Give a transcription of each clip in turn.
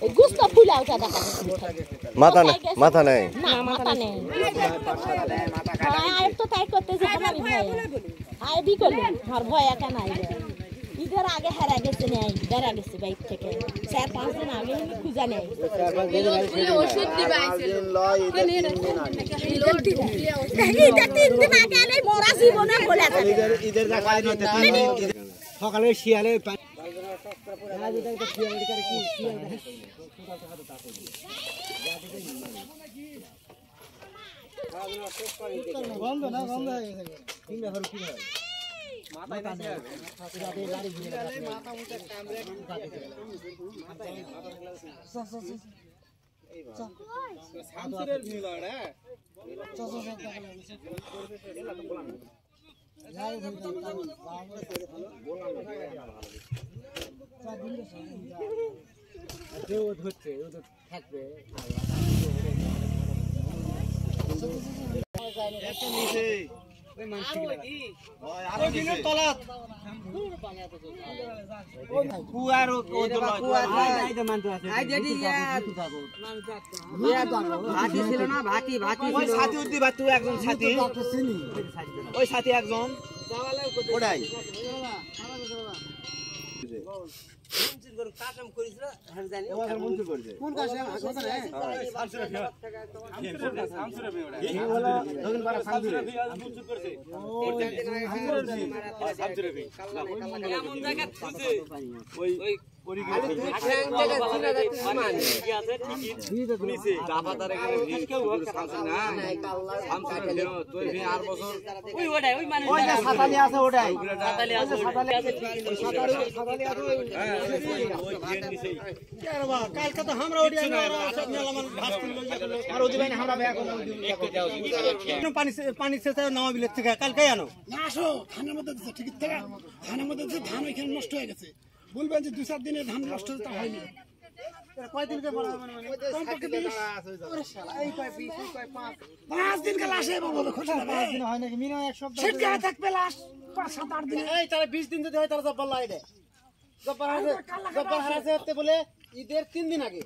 Gusto pula udah dah. Mata नहीं. Nah, mata नहीं. Air तो टाइट करते से कना भी भय. आए भी कर ले. हर भय क्या नहीं है. इधर आगे हर आगे से नहीं. इधर आगे से बाइक थे के. 4-5 दिन आगे ही खुजा नहीं. 4-5 दिन औषध दिवाई से. इधर 3 दिन आगे नहीं मोरा जीवने बोला था. इधर का खाली नहीं. सकाले शियाले आज इधर तो शियाल कर की शियाल बंद ना बंद है तीन नंबर की है माता नहीं जाते गाड़ी घूमे माता मुझे कैमरे सामने मिला रे কাশম করিছিল হান জানি ওয়ার মন কি করছে কোন কাশম কথা না শামসুরে ভিয়া শামসুরে ভিয়া এই বলা দগন পারা শামসুরে ভিয়া মন করছে ও শামসুরে ভিয়া এমন জায়গা খুঁজে ওই পরি গেছে জায়গা চিনা যাচ্ছে মানে কি আছে ঠিকই শুনিছে জাফাতারে করে কেউ শামসুর না শামসুরে ভিয়া তুই ভিয়া আর বছর ওই ওটাই ওই মানে ওই সাতালি আছে ওটাই সাতালি আছে ঠিক সাতালি আছে ওই জেন নিছেই यार वाह काल का तो हमरा ओडिया सब मेलामन घास किलो और ओदी भाई हमरा बेया को पानी से नावा बिले থেকে কাল কে আনো না আসো ধানের মধ্যে দিছে ঠিক আছে ধানের মধ্যে দিছে ধান ওইখানে নষ্ট হয়ে গেছে বলবেন যে 2-4 দিনে ধান নষ্ট হতে হয়নি কয় দিন কে বলা মানে কম পক্ষে 20 ওরে শালা এই কয় 20 এই কয় 5 দিন কে লাশে বাবা খোঁজা 5 দিন হয় নাকি মিনিমাম এক সপ্তাহ সেট কে থাকবে লাশ 5-7-8 দিন এই তাহলে 20 দিন যদি হয় তাহলে সব বললাই দে জব্বার হারাছে হতে বলে ঈদের 3 দিন আগে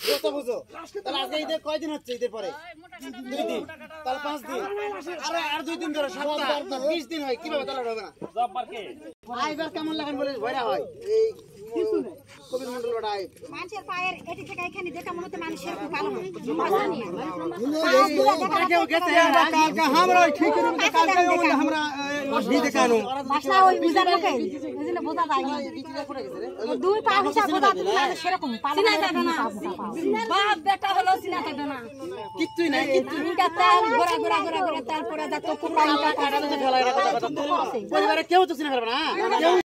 কত বুঝো তাহলে আজকে ঈদের কয় দিন হচ্ছে ঈদের পরে 2 দিন তাহলে 5 দিন আর 2 দিন ধরে সপ্তাহ 20 দিন হয় কিভাবে তাহলে হবে না জব্বার কে আইবার কেমন লাগেন বলে ভয়রা হয় এই কিছু নেই কবির মন্ডল ওটাই মানুষের পায়ের এটি থেকে এখানে দেখা মনে হতে মানুষের ভালো মজা নেই কেউ গেছে কালকে আমরা ঠিক করে কালকে আমরা ওই দেখানো বাসা ওই বুঝা লোকে এজন্য বোঝা যায় না দুই পা হিসাব বোঝা না সেরকম চিনা যাবে না বাপ বেটা হলো চিনা যাবে না কিচ্ছুই নাই কিচ্ছুই তেল গোরা গোরা গোরা গোরা তেল পড়া যা তো কোপাইটা কাটাতে ঢলাই রাখা পরিবারে কেউ তো চিনা করবে না কেউ